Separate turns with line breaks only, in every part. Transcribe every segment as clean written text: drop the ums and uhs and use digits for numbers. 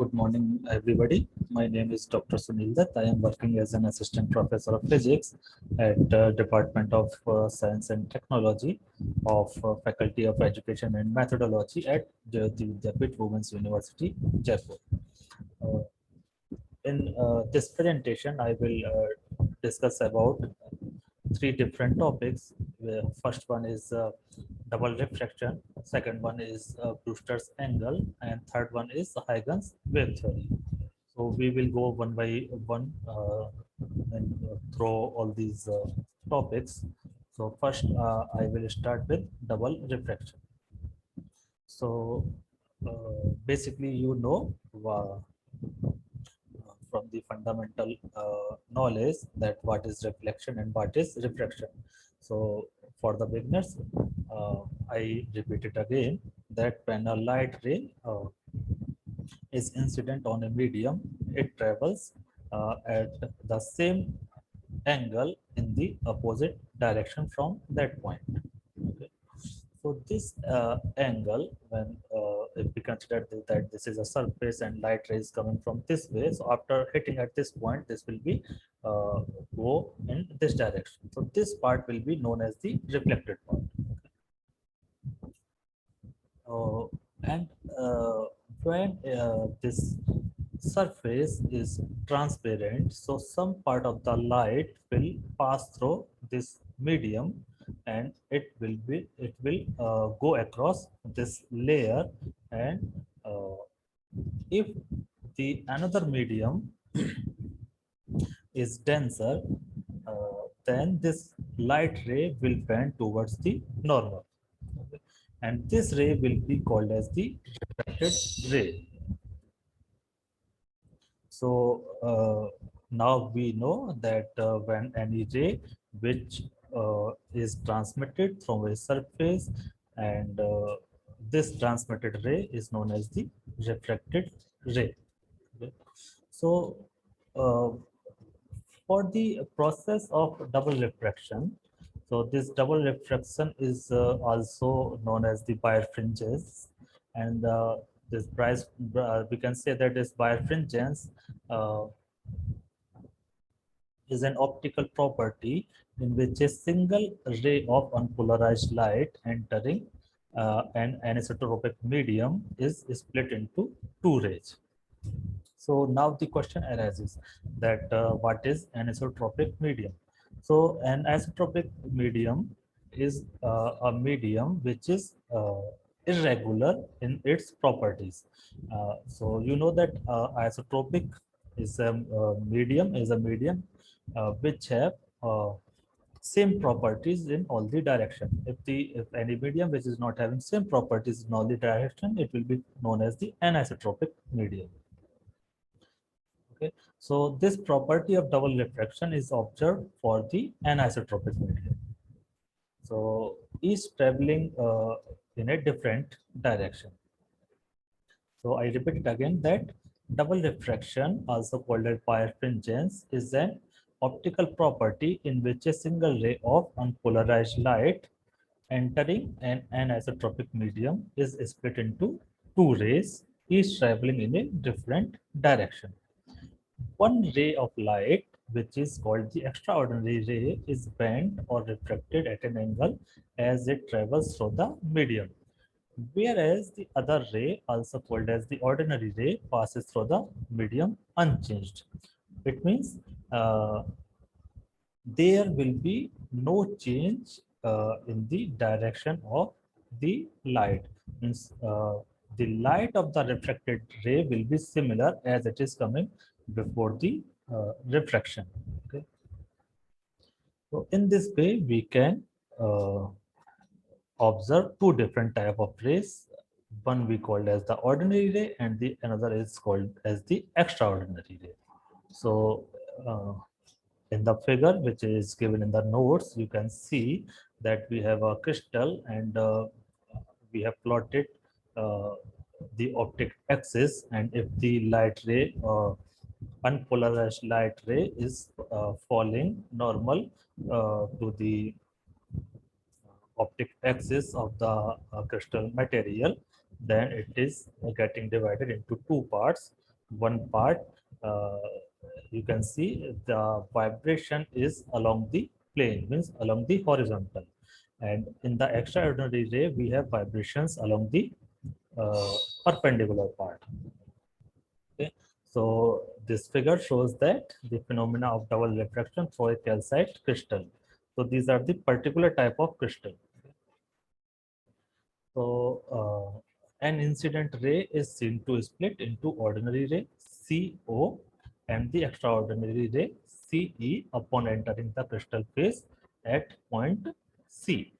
good morning, everybody. My name is Dr. Sunil Dutt. I am working as an assistant professor of physics at Department of Science and Technology of Faculty of Education and Methodology at Jayoti Vidyapeeth Women's University, Jaipur. Uh, in this presentation, I will discuss about three different topics. The first one is double refraction, second one is Brewster's angle, and third one is Huygens wave theory. So we will go one by one and through all these topics. So first, I will start with double refraction. So basically, from the fundamental knowledge that what is reflection and what is refraction. So for the beginners, I repeat it again that when a light ray is incident on a medium, it travels at the same angle in the opposite direction from that point. Okay. So this angle, when if we consider that this is a surface and light rays coming from this way, so after hitting at this point, this will be go in this direction. So this part will be known as the reflected part. Uh, and when this surface is transparent, so some part of the light will pass through this medium, and it will go across this layer, and uh, if the another medium is denser, then this light ray will bend towards the normal. Okay. And this ray will be called as the refracted ray. So now we know that when any ray which is transmitted from a surface, and this transmitted ray is known as the refracted ray. Okay. So uh, for the process of double refraction, so this double refraction is also known as the birefringence, and this price we can say that this birefringence uh, is an optical property in which a single ray of unpolarized light entering an anisotropic medium is split into two rays. So now the question arises that what is anisotropic medium? So an anisotropic medium is a medium which is irregular in its properties. So you know that isotropic is a medium which have same properties in all the direction. If any medium which is not having same properties in all the direction, it will be known as the anisotropic medium. Okay, so this property of double refraction is observed for the anisotropic medium. So each traveling in a different direction. So I repeat it again that double refraction, also called as birefringence, is an optical property in which a single ray of unpolarized light entering an anisotropic medium is split into two rays, each traveling in a different direction. One ray of light, which is called the extraordinary ray, is bent or refracted at an angle as it travels through the medium. Whereas the other ray, also called as the ordinary ray, passes through the medium unchanged. It means there will be no change in the direction of the light. Means the light of the refracted ray will be similar as it is coming before the refraction. Okay. So in this way, we can uh, observe two different type of rays. One we called as the ordinary ray, and the another is called as the extraordinary ray. So in the figure which is given in the notes, you can see that we have a crystal, and we have plotted uh, the optic axis, and if the light ray unpolarized light ray is falling normal to the optic axis of the crystal material, then it is getting divided into two parts. one part, uh, you can see the vibration is along the plane, means along the horizontal. And in the extraordinary ray, we have vibrations along the perpendicular part. Okay. So this figure shows that the phenomena of double refraction through a calcite crystal. So these are the particular type of crystal. So an incident ray is seen to split into ordinary ray CO and the extraordinary ray CE upon entering the crystal phase at point C.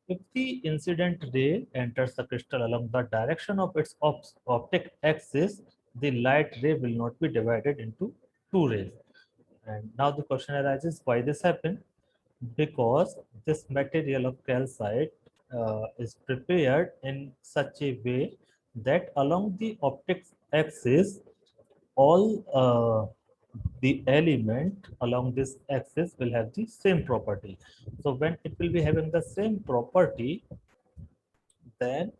If the incident ray enters the crystal along the direction of its optic axis, the light ray will not be divided into two rays. And now the question arises, why this happened? Because this material of calcite is prepared in such a way that along the optic axis, all the element along this axis will have the same property. So when it will be having the same property, then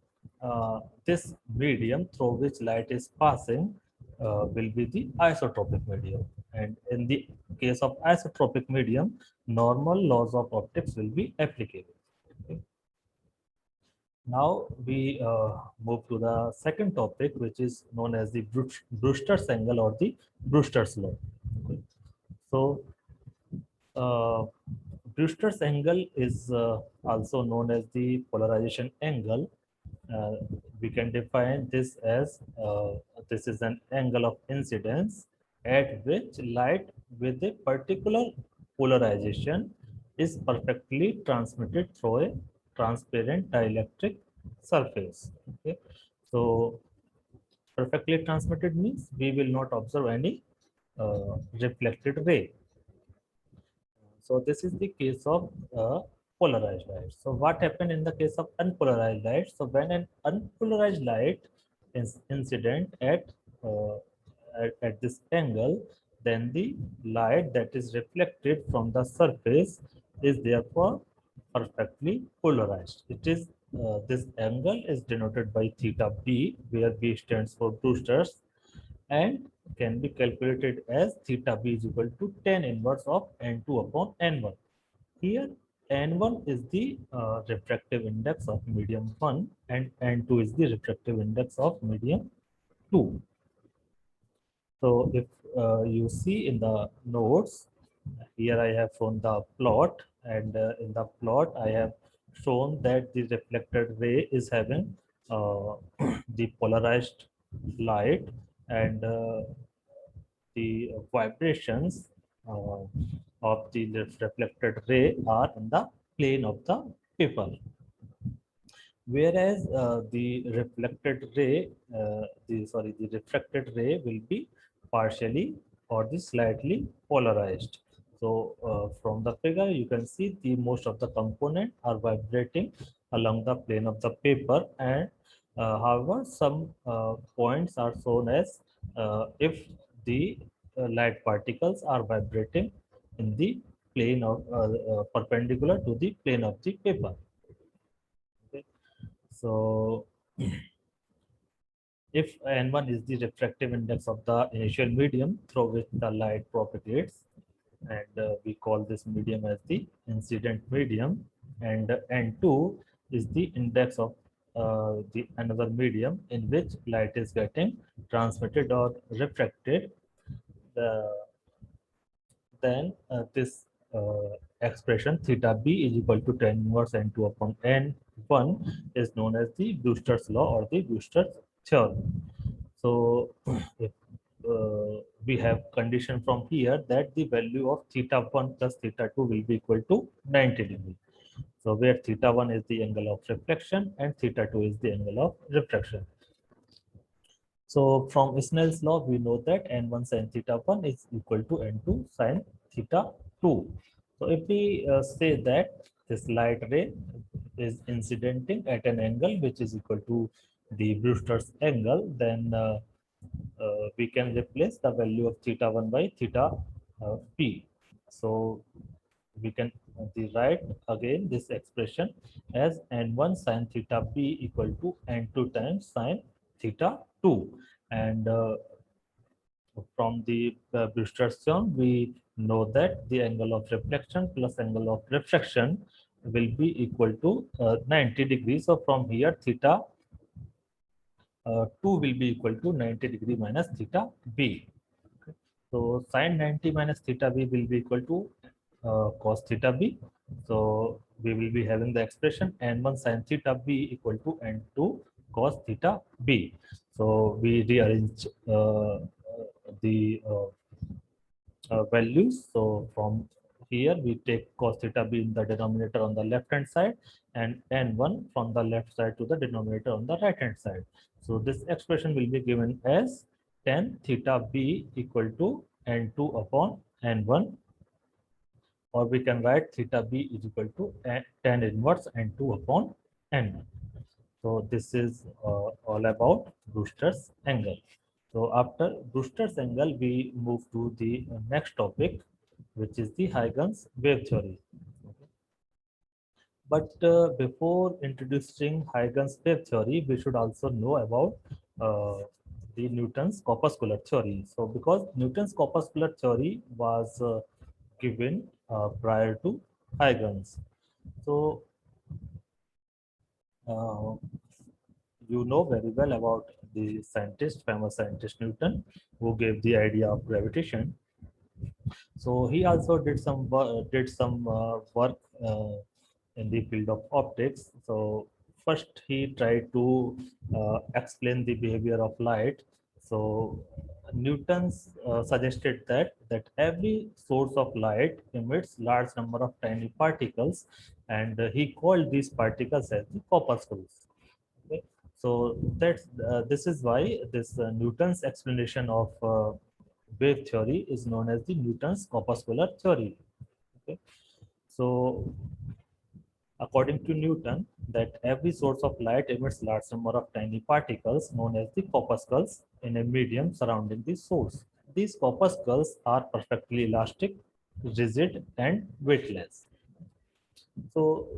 this medium through which light is passing will be the isotropic medium. And in the case of isotropic medium, normal laws of optics will be applicable. Okay. Now we move to the second topic, which is known as the Brewster's angle or the Brewster's law. Okay. So uh, Brewster's angle is also known as the polarization angle. uh, we can define this as this is an angle of incidence at which light with a particular polarization is perfectly transmitted through a transparent dielectric surface. Okay, so perfectly transmitted means we will not observe any reflected ray. So this is the case of polarized light. So what happened in the case of unpolarized light? So when an unpolarized light is incident uh, at this angle, then the light that is reflected from the surface is therefore perfectly polarized. It is this angle is denoted by theta b, where b stands for Brewster's, and can be calculated as theta b is equal to tan inverse of n2 upon n1. Here, n1 is the refractive index of medium 1 and n2 is the refractive index of medium 2. So if you see in the notes, here I have shown the plot, and in the plot I have shown that the reflected ray is having uh, the polarized light, and the vibrations uh, of the reflected ray are in the plane of the paper, whereas the refracted ray will be partially or the slightly polarized. So from the figure you can see the most of the component are vibrating along the plane of the paper, and however some points are shown as if the light particles are vibrating in the plane of perpendicular to the plane of the paper. Okay. So if N1 is the refractive index of the initial medium through which the light propagates, and we call this medium as the incident medium, and N2 is the index of the another medium in which light is getting transmitted or refracted, the then this expression theta b is equal to tan inverse n2 upon n1 is known as the Brewster's law or the Brewster's theorem. So if we have condition from here that the value of theta 1 plus theta 2 will be equal to 90 degree. So where theta 1 is the angle of reflection and theta 2 is the angle of refraction. So from Snell's law, we know that n1 sin theta 1 is equal to n2 sin theta 2. So if we say that this light ray is incidenting at an angle which is equal to the Brewster's angle, then we can replace the value of theta 1 by theta p. So we can write again this expression as n1 sin theta b equal to n2 times sin theta 2, and from the Brewster's theorem, we know that the angle of reflection plus angle of refraction will be equal to 90 degrees. So from here, theta 2 will be equal to 90 degree minus theta b. Okay. So sine 90 minus theta b will be equal to cos theta b. So we will be having the expression n1 sin theta b equal to n2 cos theta b. So we rearrange the values. So from here we take cos theta b in the denominator on the left hand side and n1 from the left side to the denominator on the right hand side. So this expression will be given as tan theta b equal to n2 upon n1, or we can write theta b is equal to tan inverse n2 upon n1. So this is all about Brewster's angle. So after Brewster's angle, we move to the next topic, which is the Huygens wave theory. Okay. But before introducing Huygens wave theory, we should also know about the Newton's corpuscular theory. So because Newton's corpuscular theory was given prior to Huygens. So uh, you know very well about the scientist, famous scientist Newton, who gave the idea of gravitation. So he also did some work in the field of optics. So first he tried to explain the behavior of light. So Newton's suggested that every source of light emits large number of tiny particles, and he called these particles as the corpuscles. Okay. So this is why this Newton's explanation of wave theory is known as the Newton's corpuscular theory. Okay. So according to Newton, that every source of light emits large number of tiny particles known as the corpuscles in a medium surrounding the source. These corpuscles are perfectly elastic, rigid, and weightless. So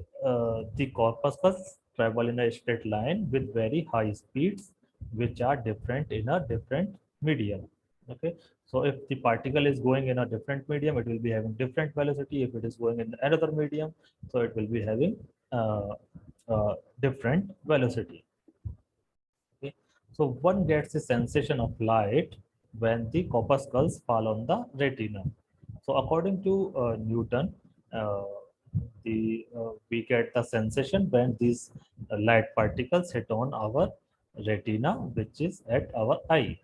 the corpuscles travel in a straight line with very high speeds, which are different in a different medium. Okay. So if the particle is going in a different medium, it will be having different velocity. If it is going in another medium, so it will be having uh, different velocity. Okay. So one gets a sensation of light when the corpuscles fall on the retina. So according to Newton, uh, we get the sensation when these light particles hit on our retina, which is at our eye.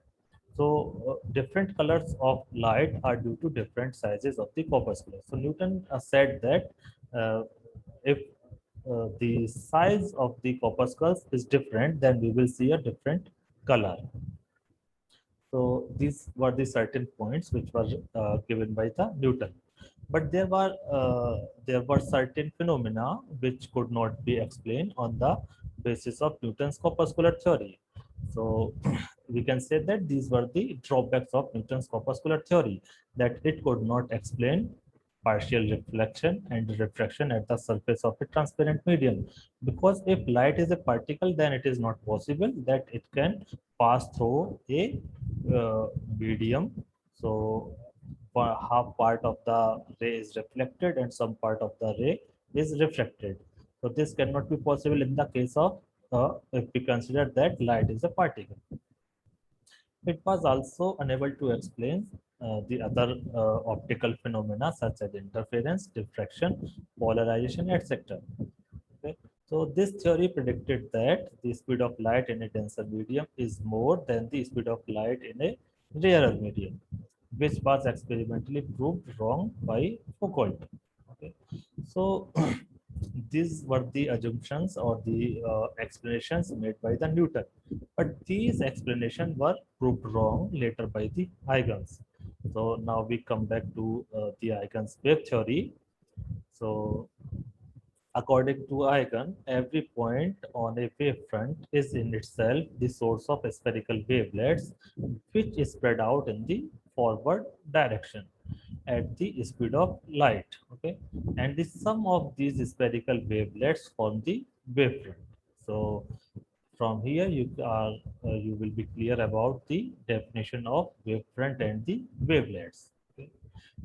So different colors of light are due to different sizes of the corpuscle. So Newton said that if the size of the corpuscles is different, then we will see a different color. So these were the certain points which were given by the Newton. But there were certain phenomena which could not be explained on the basis of Newton's corpuscular theory. So we can say that these were the drawbacks of Newton's corpuscular theory, that it could not explain partial reflection and refraction at the surface of a transparent medium. Because if light is a particle, then it is not possible that it can pass through a medium. So half part of the ray is reflected and some part of the ray is refracted. So this cannot be possible in the case of if we consider that light is a particle. It was also unable to explain the other optical phenomena such as interference, diffraction, polarization, etc. Okay. So this theory predicted that the speed of light in a denser medium is more than the speed of light in a rarer medium, which was experimentally proved wrong by Foucault. Okay. So these were the assumptions or the explanations made by the Newton. But these explanations were proved wrong later by the Huygens. So now we come back to the Huygens wave theory. So according to Huygens, every point on a wavefront is in itself the source of spherical wavelets, which is spread out in the forward direction at the speed of light. Okay, and the sum of these spherical wavelets form the wavefront. So From here, you will be clear about the definition of wavefront and the wavelets. Okay.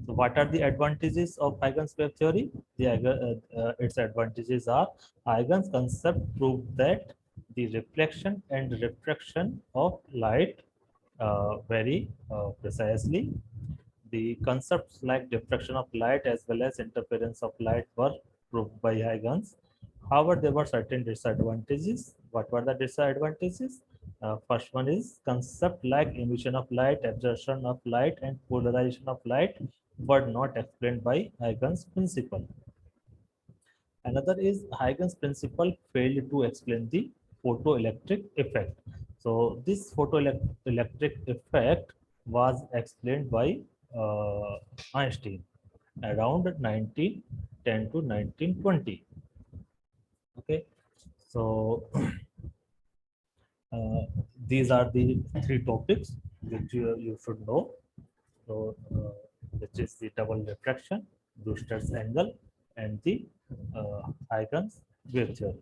So, what are the advantages of Huygens wave theory? Its advantages are Huygens concept proved that the reflection and refraction of light very precisely. The concepts like diffraction of light as well as interference of light were proved by Huygens. However, there were certain disadvantages. What were the disadvantages? First one is concept like emission of light, absorption of light, and polarization of light were not explained by Huygens principle. Another is Huygens principle failed to explain the photoelectric effect. So this photoelectric effect was explained by Einstein around 1910 to 1920. Okay, so uh, these are the three topics which you should know. So, which is the double refraction, Brewster's angle, and the Huygens wave theory.